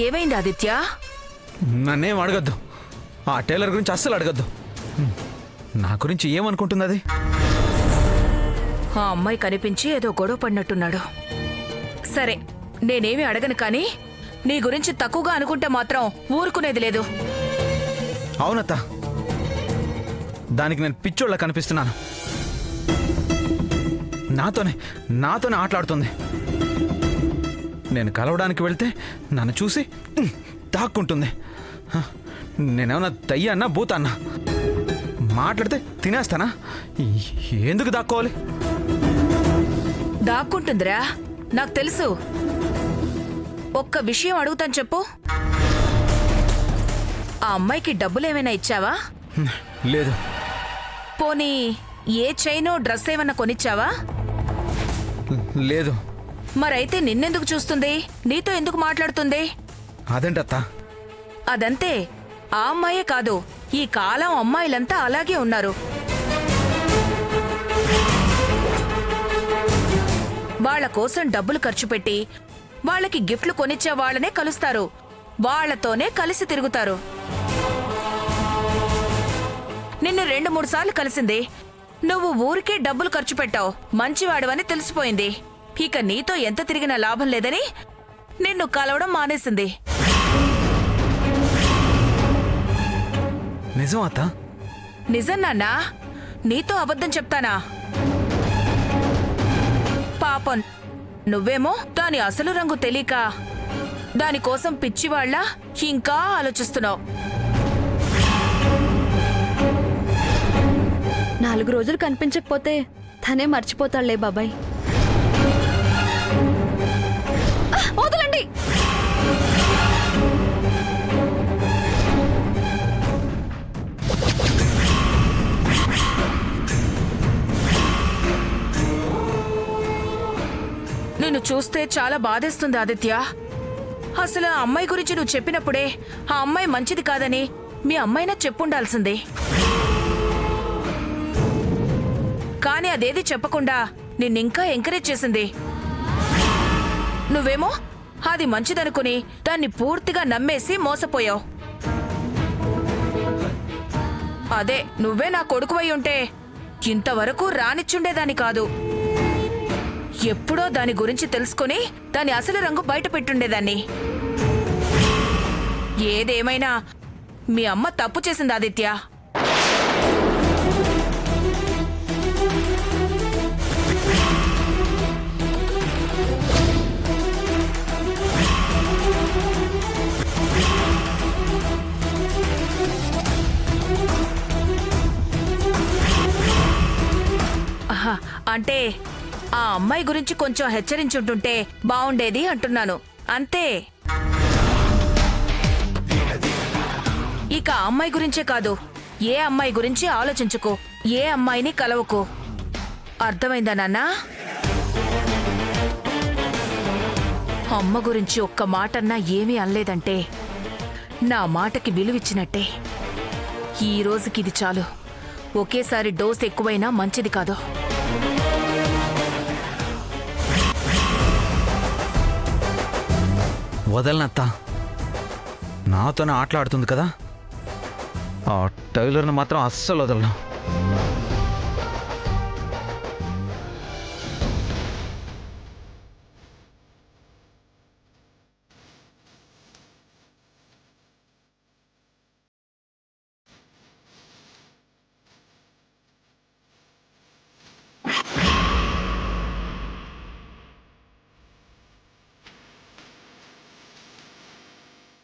ఏమైంది ఆదిత్య? నన్నేం అడగద్దు. ఆ టైలర్ గురించి అస్సలు అడగద్దు. నా గురించి ఏమనుకుంటుంది అది? ఆ అమ్మాయి కనిపించి ఏదో గొడవ పడినట్టున్నాడు. సరే, నేనేమి అడగను, కానీ నీ గురించి తక్కువగా అనుకుంటే మాత్రం ఊరుకునేది లేదు. అవునత్త, దానికి నేను పిచ్చోళ్ళ కనిపిస్తున్నాను. నాతోనే ఆటలాడుతుంది. నేను కలవడానికి వెళ్తే నన్ను చూసి దాక్కుంటుంది. నేనేమన్నా దయ్యాన్నా భూతాన్నా? మాట్లాడితే తినేస్తానా? ఎందుకు దాక్కోవాలి? దాక్కుంటుందిరా, నాకు తెలుసు. ఒక్క విషయం అడుగుతాను, చెప్పు. ఆ అమ్మాయికి డబ్బులేమైనా ఇచ్చావా? లేదు. పోనీ ఏ చైనో డ్రెస్ ఏమన్నా కొనిచ్చావా? లేదు. మరైతే నిన్నెందుకు చూస్తుంది? నీతో ఎందుకు మాట్లాడుతుంది? అదేంటత్త? అదంతే. ఆ అమ్మాయే కాదు, ఈ కాలం అమ్మాయిలంతా అలాగే ఉన్నారు. వాళ్ల కోసం డబ్బులు ఖర్చు పెట్టి వాళ్ళకి గిఫ్ట్లు కొనిచ్చే వాళ్ళనే కలుస్తారు, వాళ్లతోనే కలిసి తిరుగుతారు. నిన్ను 2-3 సార్లు కలిసింది. నువ్వు ఊరికే డబ్బులు ఖర్చు పెట్టావు, మంచివాడివని తెలిసిపోయింది. ఇక నీతో ఎంత తిరిగినా లాభం లేదని నిన్ను కలవడం మానేసింది. నిజం అత్త? నిజం నాన్నా, నీతో అబద్ధం చెప్తానా? పాపం, నువ్వేమో దాని అసలు రంగు తెలియక దానికోసం పిచ్చివాళ్ల ఇంకా ఆలోచిస్తున్నావు. 4 రోజులు కనిపించకపోతే తనే మర్చిపోతాడులే బాబాయ్. వదలండి. నిన్ను చూస్తే చాలా బాధేస్తుంది ఆదిత్య. అసలు ఆ అమ్మాయి గురించి నువ్వు చెప్పినప్పుడే ఆ అమ్మాయి మంచిది కాదని మీ అమ్మాయినా చెప్పుండాల్సింది. కానీ అదేది చెప్పకుండా నిన్నింకా ఎంకరేజ్ చేసింది. నువ్వేమో అది మంచిదనుకుని దాన్ని పూర్తిగా నమ్మేసి మోసపోయావు. అదే నువ్వే నా కొడుకువై ఉంటే ఇంతవరకు రానిచ్చుండేదాన్ని కాదు. ఎప్పుడో దాని గురించి తెలుసుకుని దాని అసలు రంగు బయట పెట్టుండేదాన్ని. ఏదేమైనా మీ అమ్మ తప్పు చేసింది ఆదిత్య. అంటే ఆ అమ్మాయి గురించి కొంచెం హెచ్చరించుంటుంటే బావుండేది అంటున్నాను, అంతే. ఇక ఆ అమ్మాయి గురించే కాదు, ఏ అమ్మాయి గురించి ఆలోచించుకో, ఏ అమ్మాయిని కలవకు. అర్థమైందా నాన్నా? అమ్మ గురించి ఒక్క మాటన్నా ఏమీ అనలేదంటే నా మాటకి విలువిచ్చినట్టే. ఈ రోజుకి ఇది చాలు. ఒకేసారి డోస్ ఎక్కువైనా మంచిది కాదు. వదలనత్తా, నాతోనే ఆటలాడుతుంది కదా. ఆ టైలర్ని మాత్రం అస్సలు వదలను.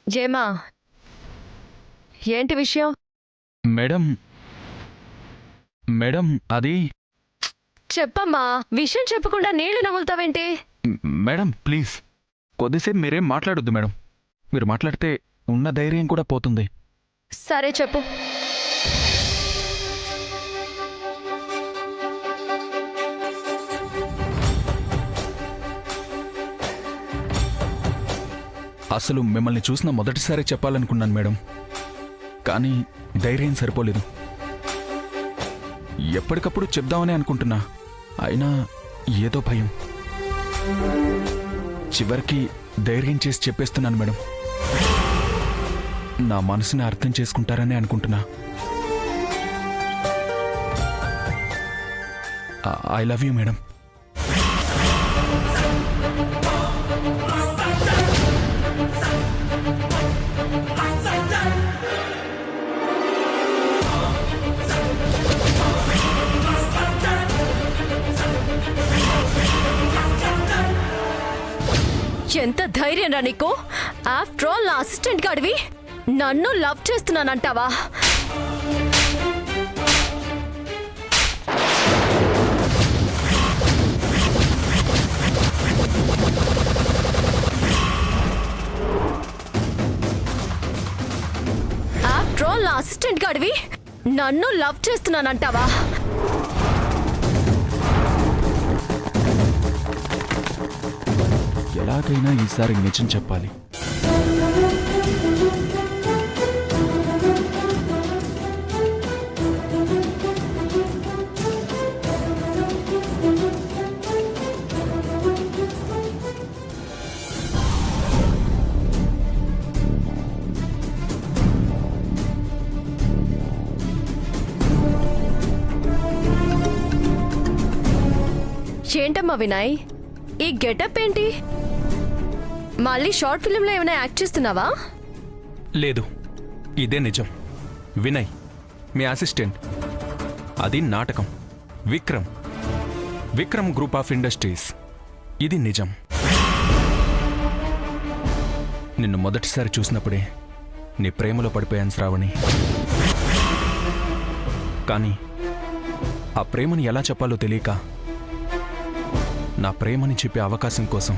జేమా, ఏంటి విషయం? మేడం అది చెప్పమ్మా. విషయం చెప్పకుండా నీళ్లు నములుతావేంటి? మేడం ప్లీజ్ కొద్దిసేపు మీరేం మాట్లాడొద్దు మేడం. మీరు మాట్లాడితే ఉన్న ధైర్యం కూడా పోతుంది. సరే చెప్పు. అసలు మిమ్మల్ని చూసిన మొదటిసారి చెప్పాలనుకున్నాను మేడం, కానీ ధైర్యం సరిపోలేదు. ఎప్పటికప్పుడు చెప్దామని అనుకుంటున్నా, అయినా ఏదో భయం. చివరికి ధైర్యం చేసి చెప్పేస్తున్నాను మేడం. నా మనసుని అర్థం చేసుకుంటారని అనుకుంటున్నా. I love you madam. ఎంత ధైర్యం రా నీకు? ఆఫ్టర్ ఆల్ నా అసిస్టెంట్ గాడివి నన్ను లవ్ చేస్తున్నానంటావా? ఆఫ్టర్ ఆల్ నా అసిస్టెంట్ గాడివి నన్ను లవ్ చేస్తున్నానంటావా? ఎలాగైనా ఈసారి నిజం చెప్పాలి. ఏంటమ్మా వినయ్, ఈ గెటప్ ఏంటి? మళ్ళీ షార్ట్ ఫిల్మ్లో ఏమైనా యాక్ట్ చేస్తున్నావా? లేదు, ఇదే నిజం. వినయ్ మీ అసిస్టెంట్. అది నాటకం. Vikram group of industries. ఇది నిజం. నిన్ను మొదటిసారి చూసినప్పుడే నీ ప్రేమలో పడిపోయాను శ్రావణి. కానీ ఆ ప్రేమని ఎలా చెప్పాలో తెలియక నా ప్రేమని చెప్పే అవకాశం కోసం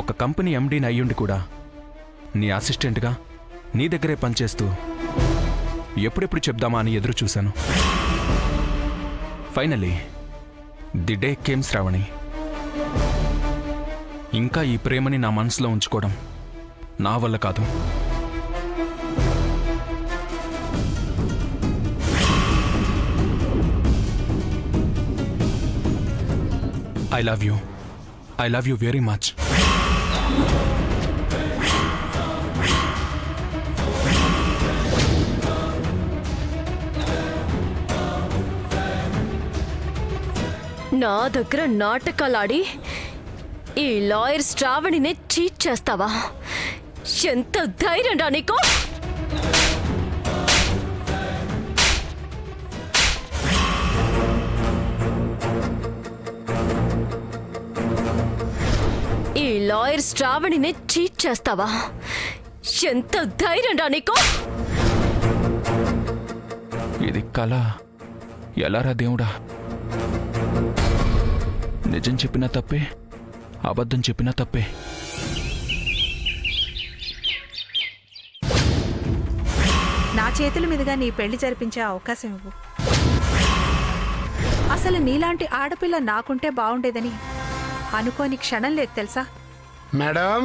ఒక కంపెనీ ఎండీని అయ్యుండి కూడా నీ అసిస్టెంట్గా నీ దగ్గరే పనిచేస్తూ ఎప్పుడెప్పుడు చెప్దామా అని ఎదురు చూశాను. Finally the day came Sravani. ఇంకా ఈ ప్రేమని నా మనసులో ఉంచుకోవడం నా వల్ల కాదు. I love you very much. నా దగ్గర నాటకాలాడి ఈ లాయర్ శ్రావణిని చీట్ చేస్తావా? ఎంత ధైర్యం రా నీకు? ఈ లాయర్ శ్రావణిని చీట్ చేస్తావా? ఎంత ధైర్యం రా నీకు? ఇది కళ. ఎలారా దేవుడా? నిజం చెప్పినా తప్పే, అబద్ధం చెప్పినా తప్పే. నా చేతుల మీదుగా నీ పెళ్లి జరిపించే అవకాశం ఇవ్వు. అసలు నీలాంటి ఆడపిల్ల నాకుంటే బాగుండేదని అనుకోని క్షణం లేదు తెలుసా? మేడం,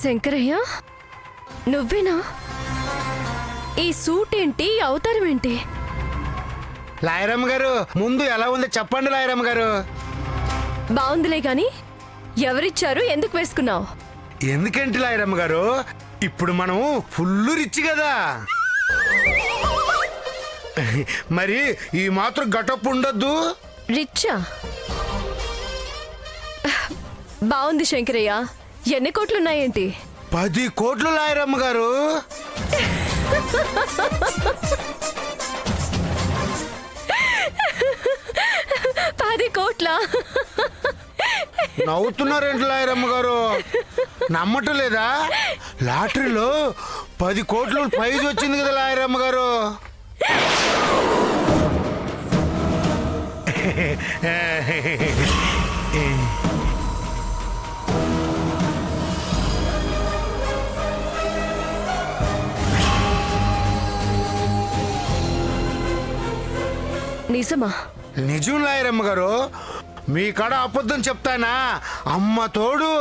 శంకరయ్య, నువ్వేనా? ఈ సూట్ ఏంటి? అవతారం ఏంటి? లాయరమ్మ గారు, ముందు ఎలా ఉంది చెప్పండి లాయరమ్మ గారు. బాగుందిలే గాని ఎవరిచ్చారు? ఎందుకు వేసుకున్నావు? ఎందుకేంటి లాయరమ్మ గారు, ఇప్పుడు మనం ఫుల్ రిచ్ కదా, మరి ఈ మాత్రం గటప్ ఉండొద్దు. రిచ్చా? బాగుంది శంకరయ్య. ఎన్ని కోట్లున్నాయేంటి? 10 కోట్లు లాయరమ్మ గారు. కోట్ల? నవ్వుతున్నారేంటి లాయరమ్మ గారు? నమ్మటం లేదా? లాటరీలో 10 కోట్లు ప్రైజ్ వచ్చింది కదా లాయరమ్మ గారు. నిజమా? నిజం లాయరమ్మ గారు, మీ కాడ అబద్ధం చెప్తానా? అమ్మ తోడు.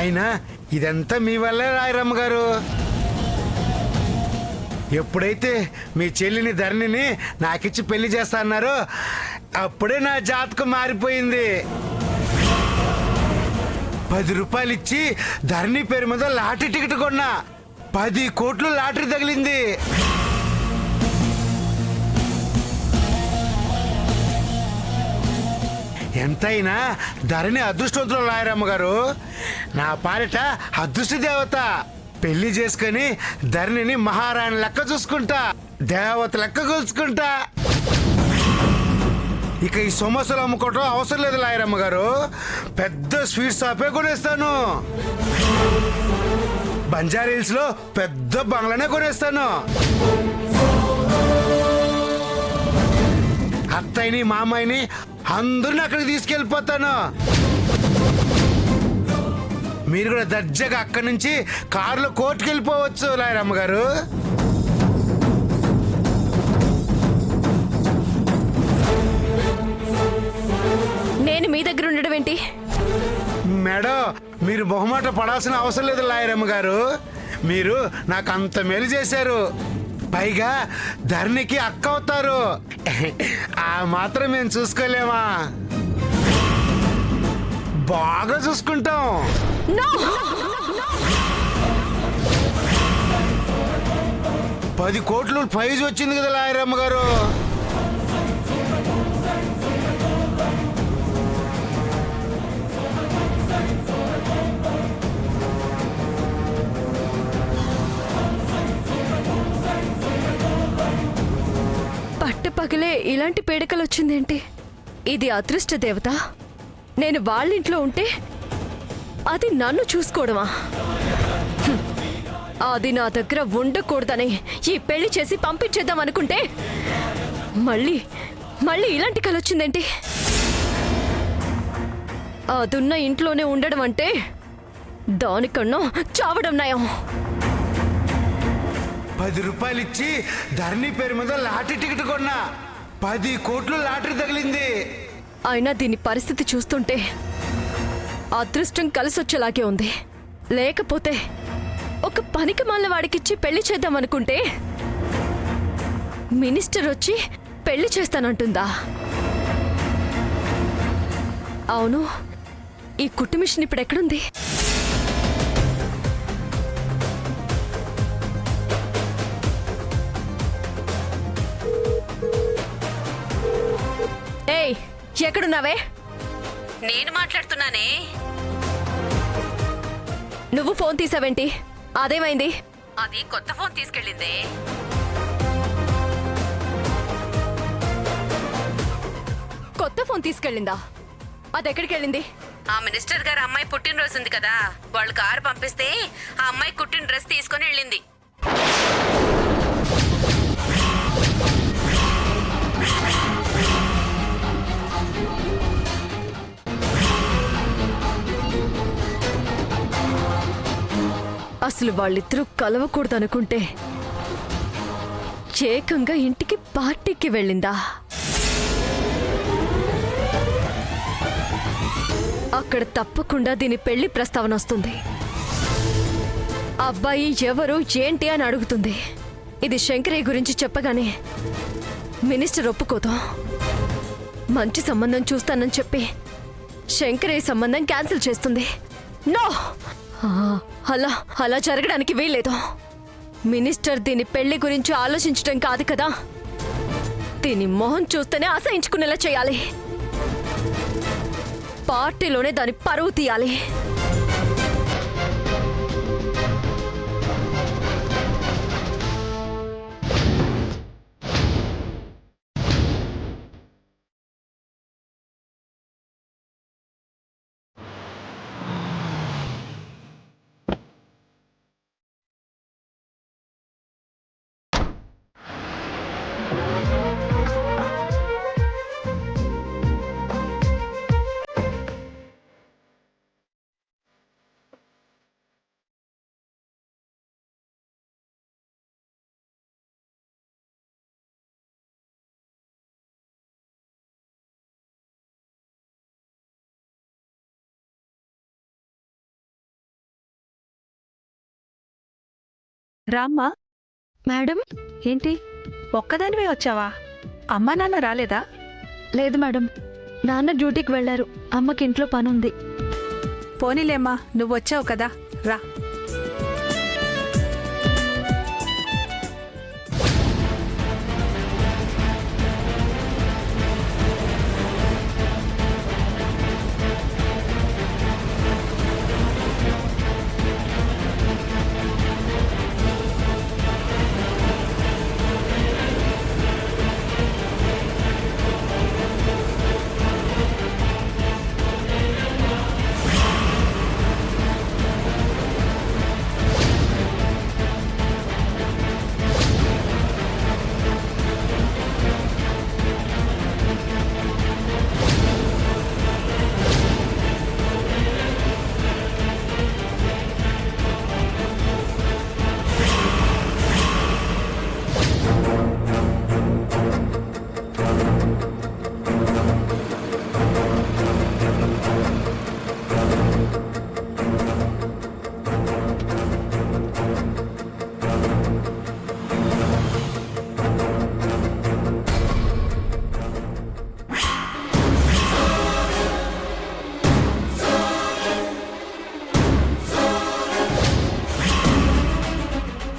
అయినా ఇదంతా మీ వల్లే లాయరమ్మ గారు. ఎప్పుడైతే మీ చెల్లిని ధరణిని నాకిచ్చి పెళ్లి చేస్తా అన్నారో అప్పుడే నా జాతకం మారిపోయింది. 10 రూపాయలు ఇచ్చి ధరణి పేరు మీద లాటరీ టికెట్ కొన్నా. 10 కోట్లు లాటరీ తగిలింది. ఎంతైనా ధరణి అదృష్టవంతులు లాయరమ్మ గారు. నా పాలిట అదృష్ట దేవత. పెళ్లి చేసుకుని ధరణిని మహారాణి లెక్క చూసుకుంటా, దేవత లెక్క కూల్చుకుంటా. ఇక ఈ సమోసాలు అమ్ముకోవటం అవసరం లేదు లాయరమ్మ గారు. పెద్ద స్వీట్ షాపే కొనేస్తాను. బంజారా హిల్స్ లో పెద్ద బంగ్లానే కొనేస్తాను. అత్తయ్యని మామయ్యని అందరిని అక్కడికి తీసుకెళ్ళిపోతాను. మీరు కూడా దర్జాగా అక్కడి నుంచి కారులో కోర్టుకు వెళ్ళిపోవచ్చు లాయరమ్మ గారు. నేను మీ దగ్గర ఉండడం ఏంటి? మేడం, మీరు మొహమాట పడాల్సిన అవసరం లేదు లాయరమ్మ గారు. మీరు నాకు అంత మేలు చేశారు. పైగా ధరణికి అక్క అవుతారు. ఆ మాత్రం మేము చూసుకోలేమా? బాగా చూసుకుంటాం. నో! 10 కోట్లు ప్రైజ్ వచ్చింది కదా లాయరమ్మ గారు. పట్టపగలే ఇలాంటి పేడకలు వచ్చిందేంటి? ఇది అదృష్ట దేవత. నేను వాళ్ళింట్లో ఉంటే అది నన్ను చూసుకోవడమా? హ్మ్. అది నా దగ్గర ఉండకూడదని ఈ పెళ్లి చేసి పంపించేద్దాం అనుకుంటే మళ్ళీ మళ్ళీ ఇలాంటి కల వచ్చిందేంటి? అదున్న ఇంట్లోనే ఉండడం అంటే దానికన్నా చావడం నయం. 10 రూపాయలు ఇచ్చి ధరణి పేరు మీద లాటరీ టికెట్ కొన్నా. 10 కోట్లు లాటరీ తగిలింది. అయినా దీని పరిస్థితి చూస్తుంటే అదృష్టం కలిసొచ్చేలాగే ఉంది. లేకపోతే ఒక పనికి మాలిన వాడికిచ్చి పెళ్లి చేద్దామనుకుంటే మినిస్టర్ వచ్చి పెళ్లి చేస్తానంటుందా? అవును, ఈ కుట్టు మిషన్ ఇప్పుడు ఎక్కడుంది? ఏయ్, ఎక్కడున్నావే? నేను మాట్లాడుతున్నానే. నువ్వు ఫోన్ తీసావేంటి? అదేమైంది? అది కొత్త ఫోన్ తీసుకెళ్ళిందే. కొత్త ఫోన్ తీసుకెళ్ళిందా? అదెక్కడికి వెళ్ళింది? ఆ మినిస్టర్ గారు అమ్మాయి పుట్టినరోజు ఉంది కదా, వాళ్ళు కారు పంపిస్తే ఆ అమ్మాయి కుట్టిన డ్రెస్ తీసుకొని వెళ్ళింది. అసలు వాళ్ళిద్దరూ కలవకూడదనుకుంటే ఏకంగా ఇంటికి పార్టీకి వెళ్ళిందా? అక్కడ తప్పకుండా దీని పెళ్లి ప్రస్తావన వస్తుంది. అబ్బాయి ఎవరు ఏంటి అని అడుగుతుంది. ఇది శంకరయ్య గురించి చెప్పగానే మినిస్టర్ ఒప్పుకోదు. మంచి సంబంధం చూస్తానని చెప్పి శంకరయ్య సంబంధం క్యాన్సిల్ చేస్తుంది. నో, అలా అలా జరగడానికి వీల్లేదు. మినిస్టర్ దీని పెళ్లి గురించి ఆలోచించడం కాదు కదా, దీని మొహం చూస్తేనే అసహించుకునేలా చేయాలి. పార్టీలోనే దాని పరువు తీయాలి. రామ్మా. మేడం. ఏంటి ఒక్కదానివే వచ్చావా? అమ్మా నాన్న రాలేదా? లేదు మేడం, నాన్న డ్యూటీకి వెళ్ళారు. అమ్మకి ఇంట్లో పనుంది. పోనీలేమ్మా, నువ్వు వచ్చావు కదా, రా.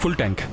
Full tank.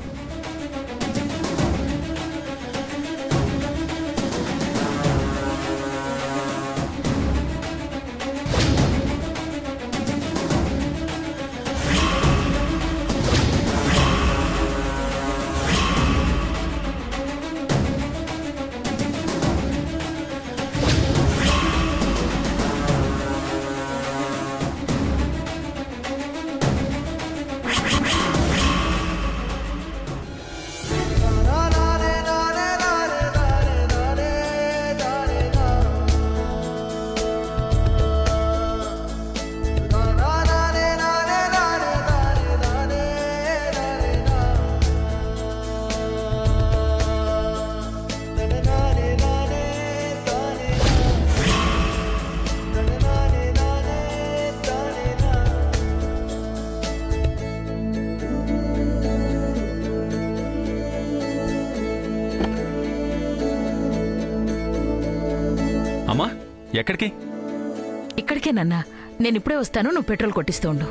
అమ్మా, ఎక్కడికి? ఇక్కడికే నాన్న. నేను ఇప్పుడే వస్తాను, నువ్వు పెట్రోల్ కొట్టిస్తూ ఉండు.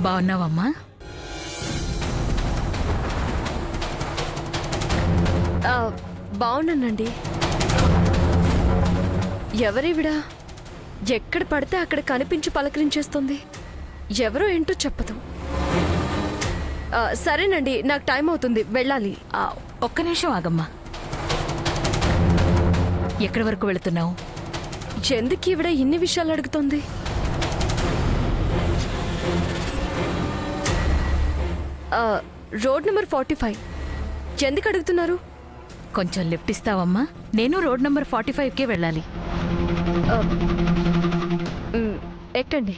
బాగున్నావమ్మా? బాగున్నానండి. ఎవరివిడా? ఎక్కడ పడితే అక్కడ కనిపించి పలకరించేస్తుంది. ఎవరో ఏంటో చెప్పదు. సరేనండి, నాకు టైం అవుతుంది, వెళ్ళాలి. ఒక్క నిమిషం ఆగమ్మా. ఎక్కడి వరకు వెళుతున్నావు? ఎందుకు ఈవిడ ఇన్ని విషయాలు అడుగుతుంది? Road number 45. ఎందుకు అడుగుతున్నారు? కొంచెం లిఫ్ట్ ఇస్తావమ్మా? నేను రోడ్ నెంబర్ 45కే వెళ్ళాలి. ఎక్కండి.